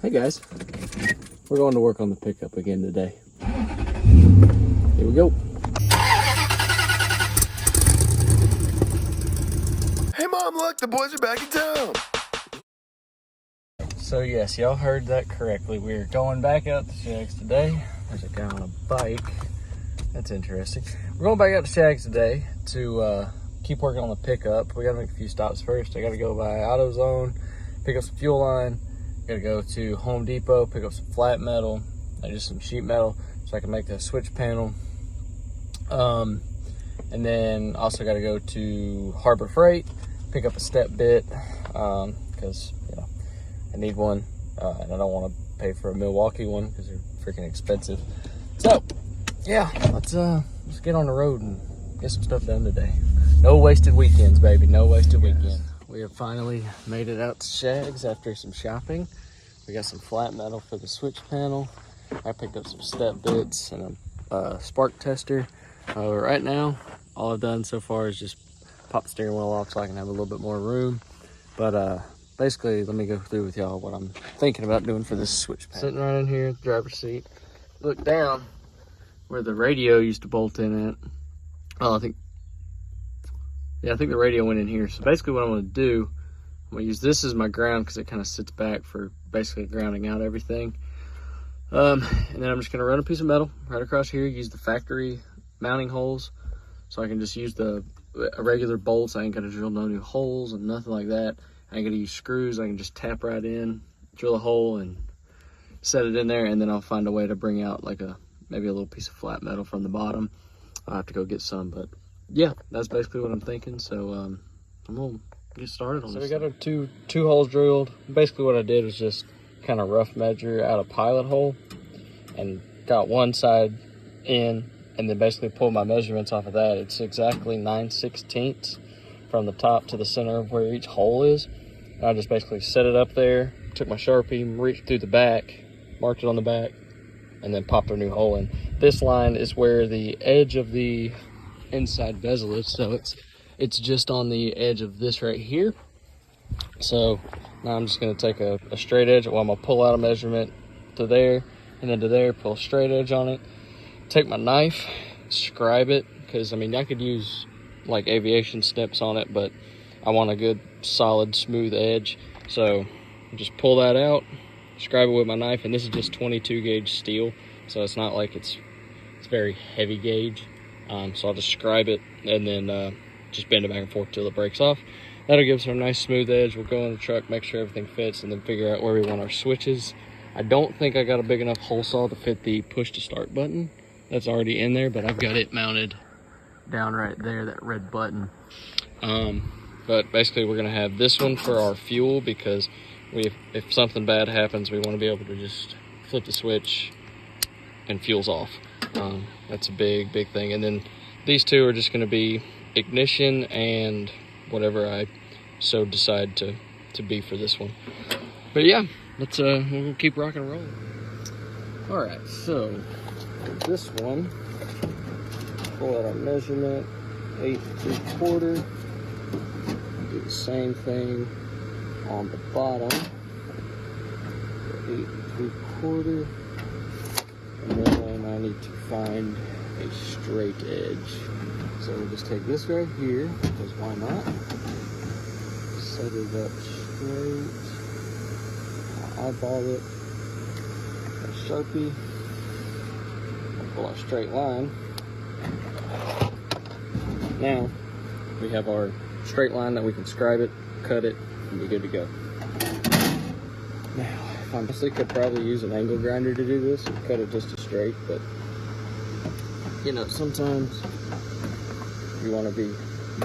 Hey guys, we're going to work on the pickup again today. Here we go. Hey Mom, look, the boys are back in town. So yes, y'all heard that correctly. We're going back out to Shags today. There's a guy on a bike. That's interesting. We're going back out to Shags today to keep working on the pickup. We gotta make a few stops first. I gotta go by AutoZone, pick up some fuel line. Gotta go to Home Depot, pick up some flat metal and just some sheet metal so I can make the switch panel. And then also gotta go to Harbor Freight, pick up a step bit because I need one and I don't want to pay for a Milwaukee one because they're freaking expensive. So yeah, let's get on the road and get some stuff done today. No wasted weekends, baby. No wasted weekends. We have finally made it out to Shags after some shopping. We got some flat metal for the switch panel. I picked up some step bits and a spark tester. Right now, all I've done so far is just pop the steering wheel off so I can have a little bit more room. But basically, let me go through with y'all what I'm thinking about doing for this switch panel. Sitting right in here, driver's seat. Look down where the radio used to bolt in at. Oh, I think the radio went in here. So basically what I'm gonna do, I'm gonna use this as my ground because it kind of sits back for basically grounding out everything. And then I'm just gonna run a piece of metal right across here, use the factory mounting holes. So I can just use a regular bolts. I ain't gotta drill no new holes and nothing like that. I ain't gonna use screws. I can just tap right in, drill a hole and set it in there. And then I'll find a way to bring out like maybe a little piece of flat metal from the bottom. I'll have to go get some, but yeah, that's basically what I'm thinking. So I'm gonna get started on this. So we got our two holes drilled. Basically what I did was just kind of rough measure out a pilot hole and got one side in and then basically pulled my measurements off of that. It's exactly 9/16 from the top to the center of where each hole is. And I just basically set it up there, took my Sharpie, reached through the back, marked it on the back, and then popped a new hole in. This line is where the edge of the inside bezel is, so it's just on the edge of this right here. So now I'm just going to take a straight edge. Well, I'm going to pull out a measurement to there and then to there, pull a straight edge on it, take my knife, scribe it, because I mean I could use like aviation snips on it, but I want a good solid smooth edge. So just pull that out, scribe it with my knife, and this is just 22 gauge steel, so it's not like it's very heavy gauge. So I'll just scribe it and then just bend it back and forth till it breaks off. That'll give us a nice smooth edge. We'll go in the truck, make sure everything fits, and then figure out where we want our switches. I don't think I got a big enough hole saw to fit the push to start button. That's already in there, but I've got it mounted down right there, that red button. But basically we're gonna have this one for our fuel because if something bad happens, we want to be able to just flip the switch and fuel's off. That's a big thing. And then these two are just going to be ignition and whatever I so decide to be for this one. But yeah, we'll keep rocking and rolling. All right, so this one, pull out our measurement, 8 3/4. Do the same thing on the bottom, 8 3/4. And then I need to find a straight edge. So we'll just take this right here, because why not? Set it up straight. I'll eyeball it. A Sharpie. We'll pull our straight line. Now we have our straight line that we can scribe it, cut it, and be good to go. Now, I honestly could probably use an angle grinder to do this and cut it just straight, but you know, sometimes you want to be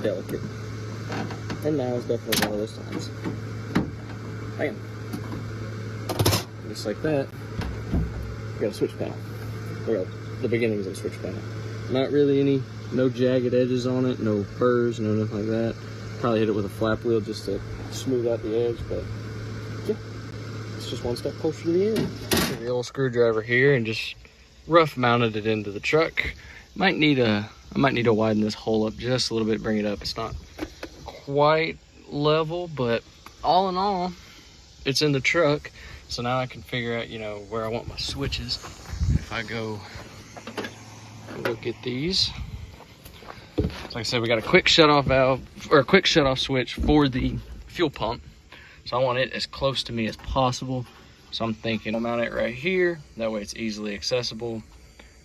delicate. And now is definitely one of those times. Bam. Just like that, you got a switch panel. Well, the beginnings of a switch panel. Not really no jagged edges on it, no burrs, no nothing like that. Probably hit it with a flap wheel just to smooth out the edge, but yeah, it's just one step closer to the end. Take the old screwdriver here and just rough mounted it into the truck. I might need to widen this hole up just a little bit, bring it up. It's not quite level, but all in all, it's in the truck. So now I can figure out, you know, where I want my switches. If I go look at these, like I said, we got a quick shutoff valve, or a quick shutoff switch for the fuel pump. So I want it as close to me as possible. So I'm thinking I'll mount it right here. That way it's easily accessible.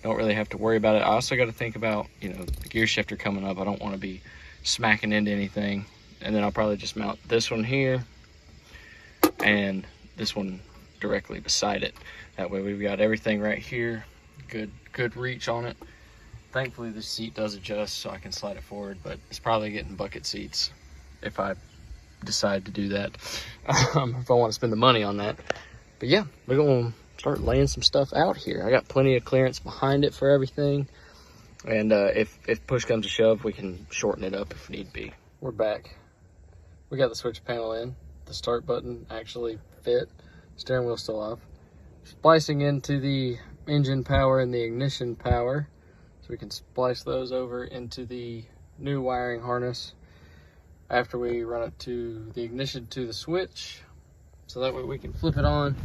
Don't really have to worry about it. I also got to think about, you know, the gear shifter coming up. I don't want to be smacking into anything. And then I'll probably just mount this one here and this one directly beside it. That way we've got everything right here. Good reach on it. Thankfully this seat does adjust so I can slide it forward, but it's probably getting bucket seats if I decide to do that. If I want to spend the money on that. But yeah, we're gonna start laying some stuff out here. I got plenty of clearance behind it for everything. And if push comes to shove, we can shorten it up if need be. We're back. We got the switch panel in. The start button actually fit. Steering wheel still off. Splicing into the engine power and the ignition power. So we can splice those over into the new wiring harness after we run it to the ignition to the switch. So that way we can flip it on.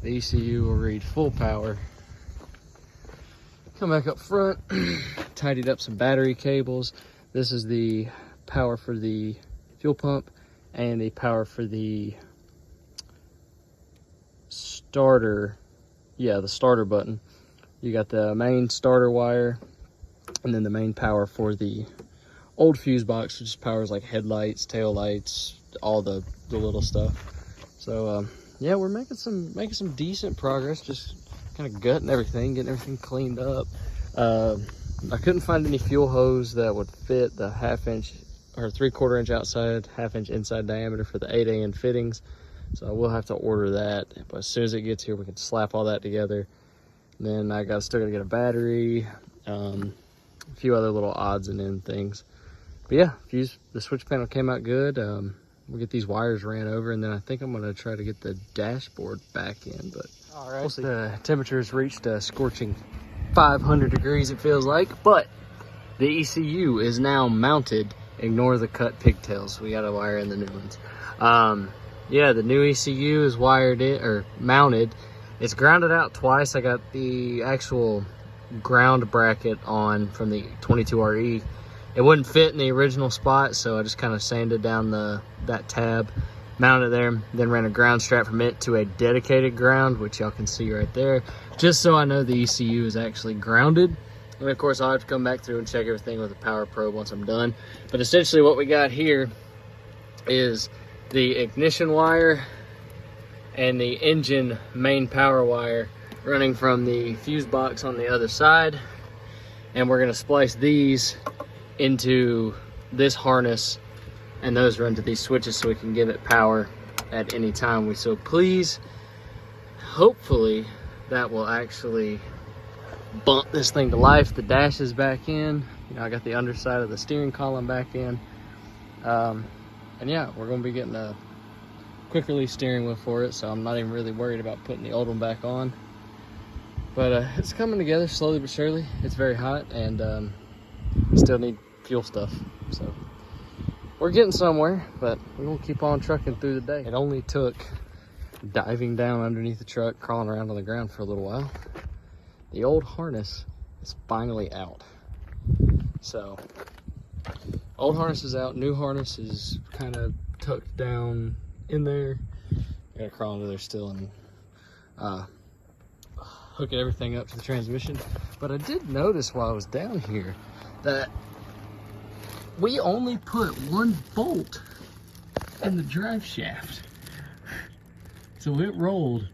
The ECU will read full power. Come back up front, tidied up some battery cables. This is the power for the fuel pump and the power for the starter. Yeah, the starter button. You got the main starter wire and then the main power for the old fuse box, which powers like headlights, tail lights, all the little stuff. So yeah, we're making some decent progress, just kind of gutting everything, getting everything cleaned up. I couldn't find any fuel hose that would fit the 1/2 inch or 3/4 inch outside, 1/2 inch inside diameter for the 8AN fittings. So I will have to order that, but as soon as it gets here, we can slap all that together. And then I still gotta get a battery, a few other little odds and end things. But yeah, the switch panel came out good. We'll get these wires ran over, and then I think I'm gonna try to get the dashboard back in, but all right. We'll see. The temperature's reached a scorching 500 degrees, it feels like, but the ECU is now mounted. Ignore the cut pigtails. We gotta wire in the new ones. Yeah, the new ECU is mounted. It's grounded out twice. I got the actual ground bracket on from the 22RE. It wouldn't fit in the original spot, so I just kind of sanded down that tab, mounted it there, then ran a ground strap from it to a dedicated ground, which y'all can see right there, just so I know the ECU is actually grounded. And of course, I'll have to come back through and check everything with a power probe once I'm done. But essentially what we got here is the ignition wire and the engine main power wire running from the fuse box on the other side. And we're gonna splice these into this harness, and those run to these switches so we can give it power at any time we so please. Hopefully that will actually bump this thing to life. The dash is back in. You know, I got the underside of the steering column back in. And yeah, we're gonna be getting a quick release steering wheel for it, so I'm not even really worried about putting the old one back on. But it's coming together slowly but surely. It's very hot, and still need fuel stuff, so we're getting somewhere, but we will keep on trucking through the day. It only took diving down underneath the truck, crawling around on the ground for a little while. The old harness is finally out. So old harness is out, new harness is kind of tucked down in there. I gotta crawl under there still and hooking everything up to the transmission. But I did notice while I was down here that we only put one bolt in the drive shaft. So it rolled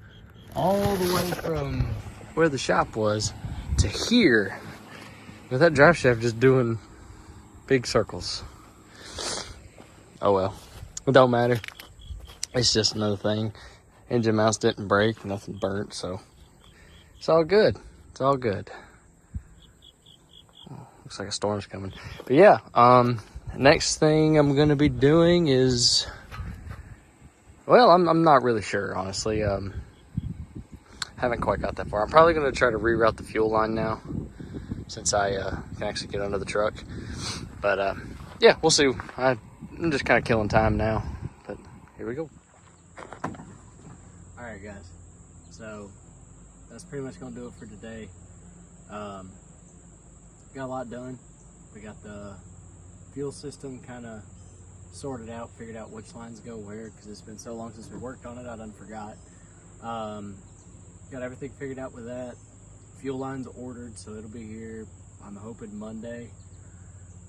all the way from where the shop was to here, with that drive shaft just doing big circles. Oh well, it don't matter. It's just another thing. Engine mounts didn't break, nothing burnt, so it's all good. It's all good. Looks like a storm's coming. But yeah, next thing I'm gonna be doing is, well, I'm not really sure, honestly. Haven't quite got that far. I'm probably gonna try to reroute the fuel line now, since I can actually get under the truck. But yeah, we'll see. I'm just kind of killing time now, but here we go. All right, guys. So that's pretty much gonna do it for today. Got a lot done. We got the fuel system kind of sorted out, figured out which lines go where, because it's been so long since we worked on it, I done forgot. Got everything figured out with that. Fuel lines ordered, so it'll be here, I'm hoping Monday.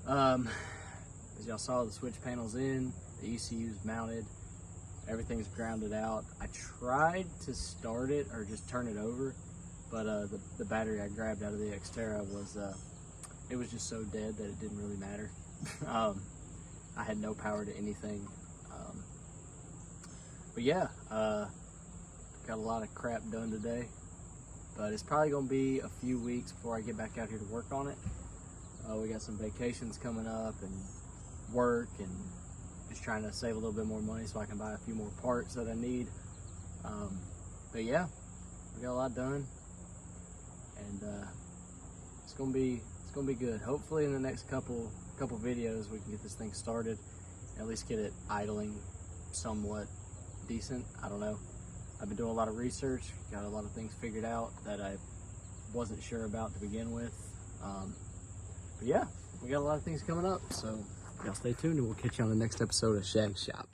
As y'all saw, the switch panel's in, the ECU's mounted, everything's grounded out. I tried to start it or just turn it over, but the battery I grabbed out of the Xterra was it was just so dead that it didn't really matter. I had no power to anything. But yeah, got a lot of crap done today, but it's probably gonna be a few weeks before I get back out here to work on it. We got some vacations coming up and work, and just trying to save a little bit more money so I can buy a few more parts that I need. But yeah, we got a lot done, and it's gonna be good. Hopefully in the next couple videos we can get this thing started, at least get it idling somewhat decent. I don't know. I've been doing a lot of research, got a lot of things figured out that I wasn't sure about to begin with. But yeah, we got a lot of things coming up, so y'all stay tuned and we'll catch you on the next episode of Shag Shop.